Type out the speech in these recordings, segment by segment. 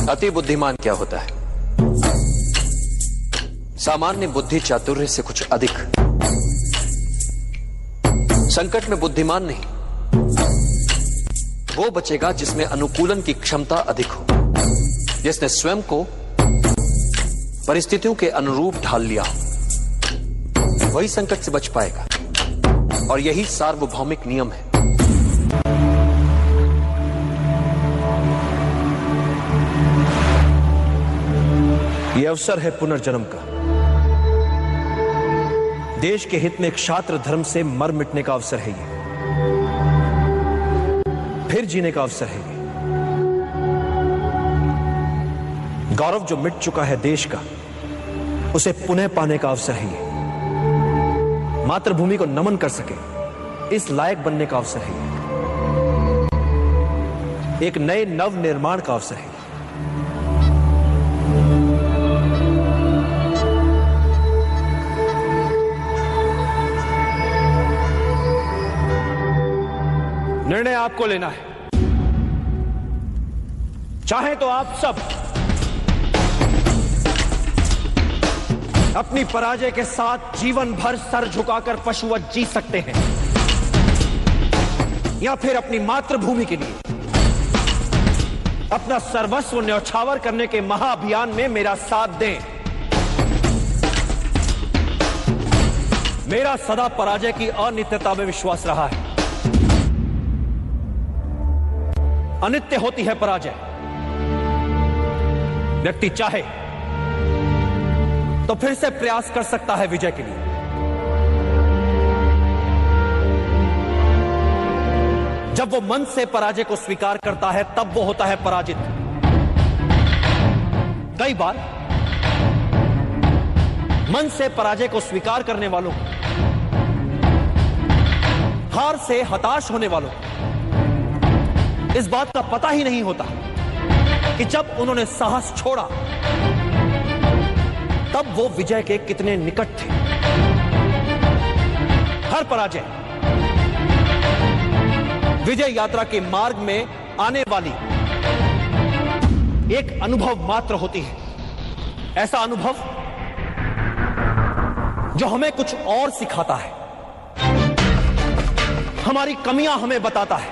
अति बुद्धिमान क्या होता है? सामान्य बुद्धि चातुर्य से कुछ अधिक। संकट में बुद्धिमान नहीं, वो बचेगा जिसमें अनुकूलन की क्षमता अधिक हो, जिसने स्वयं को परिस्थितियों के अनुरूप ढाल लिया हो, वही संकट से बच पाएगा। और यही सार्वभौमिक नियम है। यह अवसर है पुनर्जन्म का। देश के हित में क्षात्र धर्म से मर मिटने का अवसर है ये। फिर जीने का अवसर है ये। गौरव जो मिट चुका है देश का, उसे पुनः पाने का अवसर है ये। मातृभूमि को नमन कर सके, इस लायक बनने का अवसर है ये। एक नए नव निर्माण का अवसर है। निर्णय आपको लेना है। चाहे तो आप सब अपनी पराजय के साथ जीवन भर सर झुकाकर पशुवत जी सकते हैं, या फिर अपनी मातृभूमि के लिए अपना सर्वस्व न्यौछावर करने के महाअभियान में मेरा साथ दें। मेरा सदा पराजय की अनित्यता में विश्वास रहा है। अनित्य होती है पराजय। व्यक्ति चाहे तो फिर से प्रयास कर सकता है विजय के लिए। जब वो मन से पराजय को स्वीकार करता है, तब वो होता है पराजित। कई बार मन से पराजय को स्वीकार करने वालों को, हार से हताश होने वालों को इस बात का पता ही नहीं होता कि जब उन्होंने साहस छोड़ा तब वो विजय के कितने निकट थे। हर पराजय विजय यात्रा के मार्ग में आने वाली एक अनुभव मात्र होती है। ऐसा अनुभव जो हमें कुछ और सिखाता है, हमारी कमियां हमें बताता है,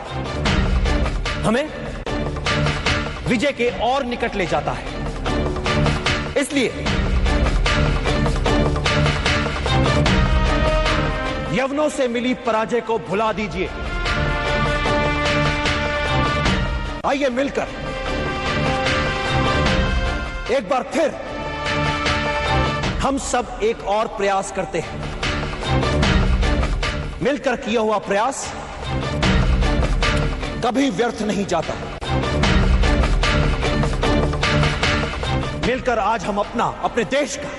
हमें विजय के और निकट ले जाता है। इसलिए यवनों से मिली पराजय को भुला दीजिए। आइए मिलकर एक बार फिर हम सब एक और प्रयास करते हैं। मिलकर किया हुआ प्रयास कभी व्यर्थ नहीं जाता। मिलकर आज हम अपने देश का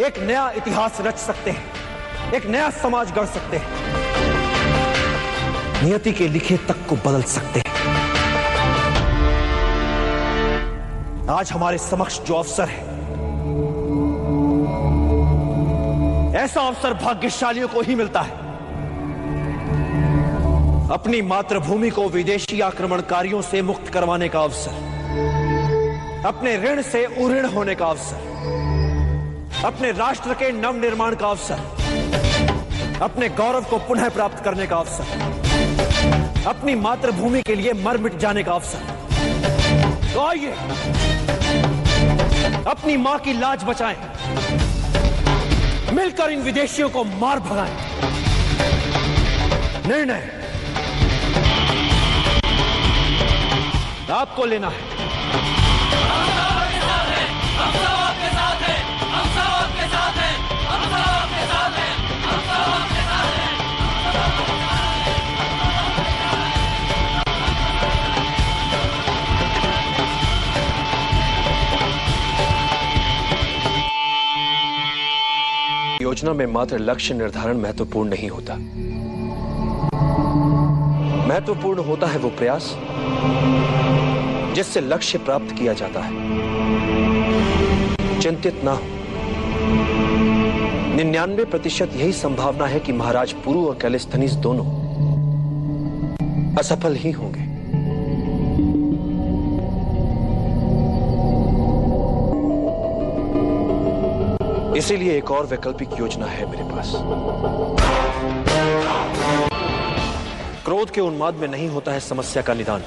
एक नया इतिहास रच सकते हैं, एक नया समाज गढ़ सकते हैं, नियति के लिखे तक को बदल सकते हैं। आज हमारे समक्ष जो अवसर है, ऐसा अवसर भाग्यशालियों को ही मिलता है। अपनी मातृभूमि को विदेशी आक्रमणकारियों से मुक्त करवाने का अवसर, अपने ऋण से उऋण होने का अवसर, अपने राष्ट्र के नवनिर्माण का अवसर, अपने गौरव को पुनः प्राप्त करने का अवसर, अपनी मातृभूमि के लिए मर मिट जाने का अवसर। तो आइए अपनी मां की लाज बचाएं, मिलकर इन विदेशियों को मार भगाएं। निर्णय आपको लेना है। योजना में मात्र लक्ष्य निर्धारण महत्वपूर्ण नहीं होता। महत्वपूर्ण होता है वो प्रयास जिससे लक्ष्य प्राप्त किया जाता है। चिंतित ना हो। 99% यही संभावना है कि महाराज पुरु और कैलिस्थनीज दोनों असफल ही होंगे। इसीलिए एक और वैकल्पिक योजना है मेरे पास। क्रोध के उन्माद में नहीं होता है समस्या का निदान,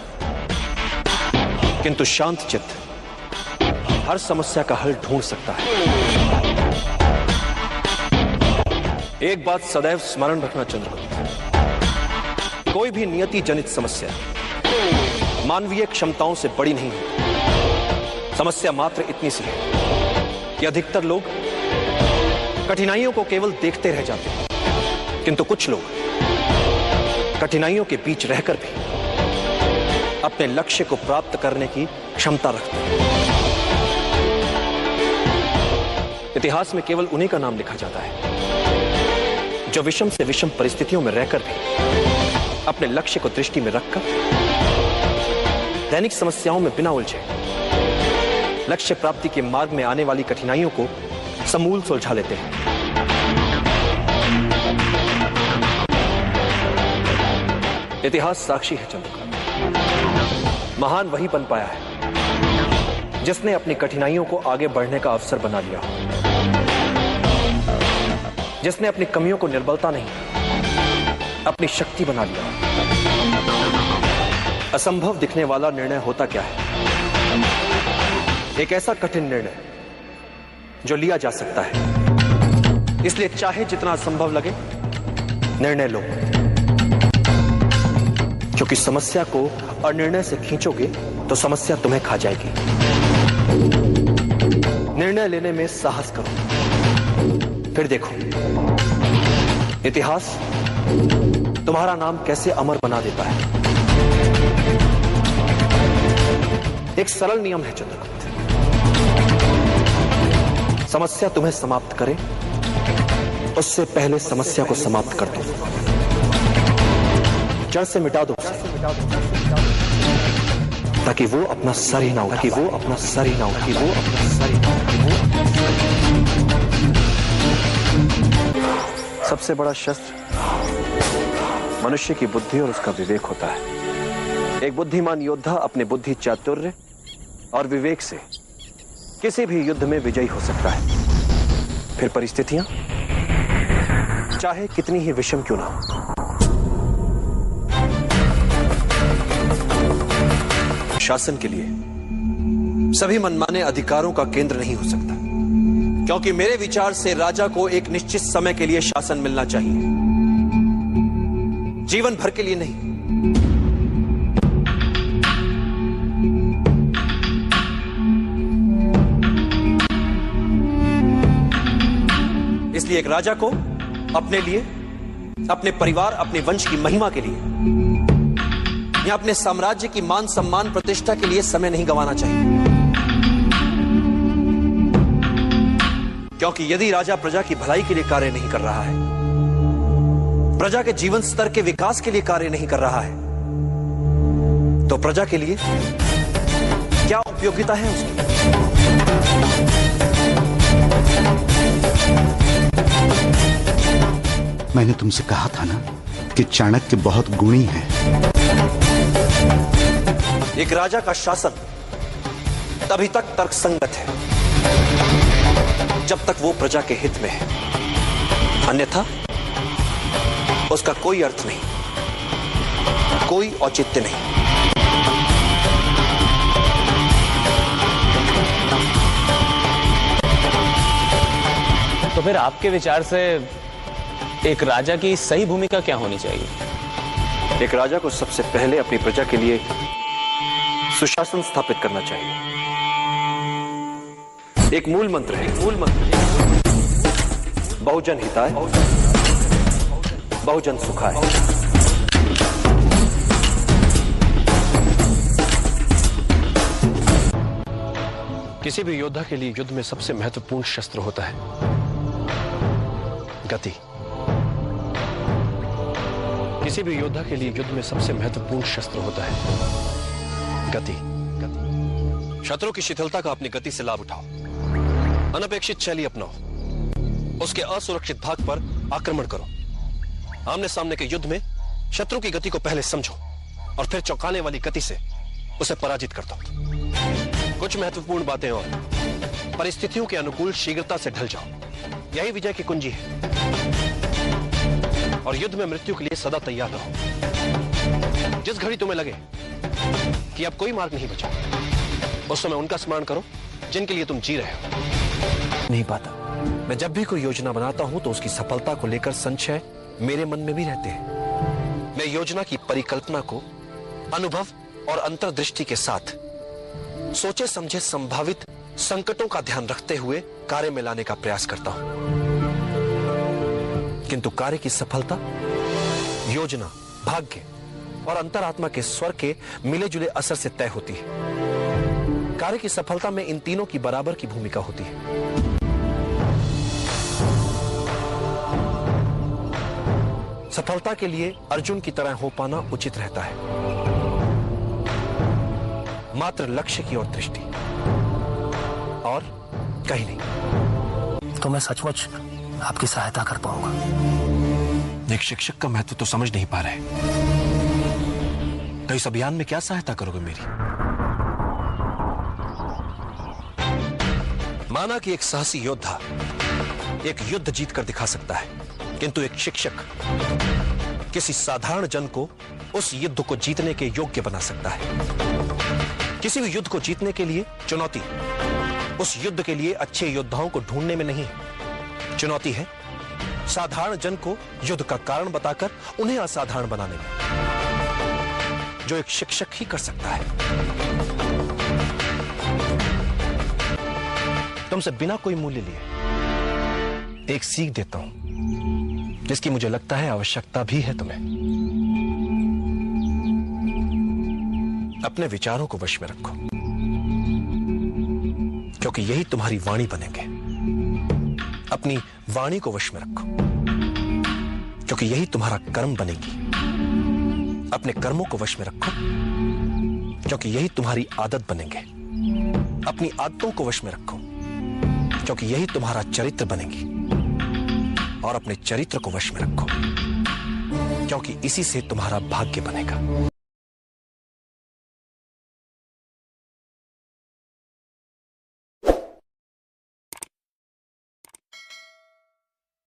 किंतु शांत चित्त हर समस्या का हल ढूंढ सकता है। एक बात सदैव स्मरण रखना चंद्रगुप्त, कोई भी नियति जनित समस्या मानवीय क्षमताओं से बड़ी नहीं है। समस्या मात्र इतनी सी है कि अधिकतर लोग कठिनाइयों को केवल देखते रह जाते हैं, किंतु कुछ लोग कठिनाइयों के बीच रहकर भी अपने लक्ष्य को प्राप्त करने की क्षमता रखते हैं। इतिहास में केवल उन्हीं का नाम लिखा जाता है जो विषम से विषम परिस्थितियों में रहकर भी अपने लक्ष्य को दृष्टि में रखकर दैनिक समस्याओं में बिना उलझे लक्ष्य प्राप्ति के मार्ग में आने वाली कठिनाइयों को समूल सुलझा लेते हैं। इतिहास साक्षी है चंद्रकांत, महान वही बन पाया है जिसने अपनी कठिनाइयों को आगे बढ़ने का अवसर बना लिया, जिसने अपनी कमियों को निर्बलता नहीं अपनी शक्ति बना लिया। असंभव दिखने वाला निर्णय होता क्या है? एक ऐसा कठिन निर्णय जो लिया जा सकता है। इसलिए चाहे जितना असंभव लगे निर्णय लो, क्योंकि समस्या को अनिर्णय से खींचोगे तो समस्या तुम्हें खा जाएगी। निर्णय लेने में साहस करो, फिर देखो इतिहास तुम्हारा नाम कैसे अमर बना देता है। एक सरल नियम है चंद्रगुप्त, समस्या तुम्हें समाप्त करे उससे पहले समस्या को समाप्त कर दो, जड़ से मिटा दो, ताकि वो अपना सर ही ना उठा, सबसे बड़ा शस्त्र मनुष्य की बुद्धि और उसका विवेक होता है। एक बुद्धिमान योद्धा अपने बुद्धि चातुर्य और विवेक से किसी भी युद्ध में विजयी हो सकता है, फिर परिस्थितियां चाहे कितनी ही विषम क्यों ना हो। शासन के लिए सभी मनमाने अधिकारों का केंद्र नहीं हो सकता, क्योंकि मेरे विचार से राजा को एक निश्चित समय के लिए शासन मिलना चाहिए, जीवन भर के लिए नहीं। इसलिए एक राजा को अपने लिए, अपने परिवार, अपने वंश की महिमा के लिए या अपने साम्राज्य की मान सम्मान प्रतिष्ठा के लिए समय नहीं गंवाना चाहिए, क्योंकि यदि राजा प्रजा की भलाई के लिए कार्य नहीं कर रहा है, प्रजा के जीवन स्तर के विकास के लिए कार्य नहीं कर रहा है, तो प्रजा के लिए क्या उपयोगिता है उसकी? मैंने तुमसे कहा था ना कि चाणक्य बहुत गुणी है। एक राजा का शासन तभी तक तर्कसंगत है जब तक वो प्रजा के हित में है, अन्यथा उसका कोई अर्थ नहीं, कोई औचित्य नहीं। तो फिर आपके विचार से एक राजा की सही भूमिका क्या होनी चाहिए? एक राजा को सबसे पहले अपनी प्रजा के लिए सुशासन स्थापित करना चाहिए। एक मूल मंत्र है, बहुजन हिताय बहुजन सुखाय। किसी भी योद्धा के लिए युद्ध में सबसे महत्वपूर्ण शस्त्र होता है गति। किसी भी योद्धा के लिए युद्ध में सबसे महत्वपूर्ण शस्त्र होता है गति। शत्रु की शिथिलता का अपनी गति से लाभ उठाओ, अनपेक्षित शैली अपनाओ, उसके असुरक्षित भाग पर आक्रमण करो। आमने सामने के युद्ध में शत्रु की गति को पहले समझो और फिर चौंकाने वाली गति से उसे पराजित कर दो। कुछ महत्वपूर्ण बातें और, परिस्थितियों के अनुकूल शीघ्रता से ढल जाओ, यही विजय की कुंजी है। और युद्ध में मृत्यु के लिए सदा तैयार रहो। जिस घड़ी तुम्हें लगे कि अब कोई मार्ग नहीं बचा, उस समय उनका स्मरण करो जिनके लिए तुम जी रहे हो। नहीं पाता, मैं जब भी कोई योजना बनाता हूं तो उसकी सफलता को लेकर संशय मेरे मन में भी रहते हैं। मैं योजना की परिकल्पना को अनुभव और अंतर्दृष्टि के साथ सोचे समझे संभावित संकटों का ध्यान रखते हुए कार्य में लाने का प्रयास करता हूं। किंतु कार्य की सफलता योजना, भाग्य और अंतरात्मा के स्वर के मिले जुले असर से तय होती है। कार्य की सफलता में इन तीनों की बराबर की भूमिका होती है। सफलता के लिए अर्जुन की तरह हो पाना उचित रहता है। मात्र लक्ष्य की ओर दृष्टि और कहीं नहीं। तो मैं सचमुच आपकी सहायता कर पाऊंगा। एक शिक्षक का महत्व तो समझ नहीं पा रहे, तो इस अभियान में क्या सहायता करोगे मेरी? माना कि एक साहसी योद्धा एक युद्ध जीत कर दिखा सकता है, किंतु एक शिक्षक किसी साधारण जन को उस युद्ध को जीतने के योग्य बना सकता है। किसी भी युद्ध को जीतने के लिए चुनौती उस युद्ध के लिए अच्छे योद्धाओं को ढूंढने में नहीं, चुनौती है साधारण जन को युद्ध का कारण बताकर उन्हें असाधारण बनाने में, जो एक शिक्षक ही कर सकता है। तुमसे बिना कोई मूल्य लिए एक सीख देता हूं जिसकी मुझे लगता है आवश्यकता भी है तुम्हें। अपने विचारों को वश में रखो, क्योंकि यही तुम्हारी वाणी बनेंगे। अपनी वाणी को वश में रखो, क्योंकि यही तुम्हारा कर्म बनेगी। अपने कर्मों को वश में रखो, क्योंकि यही तुम्हारी आदत बनेंगे। अपनी आदतों को वश में रखो, क्योंकि यही तुम्हारा चरित्र बनेगी। और अपने चरित्र को वश में रखो, क्योंकि इसी से तुम्हारा भाग्य बनेगा।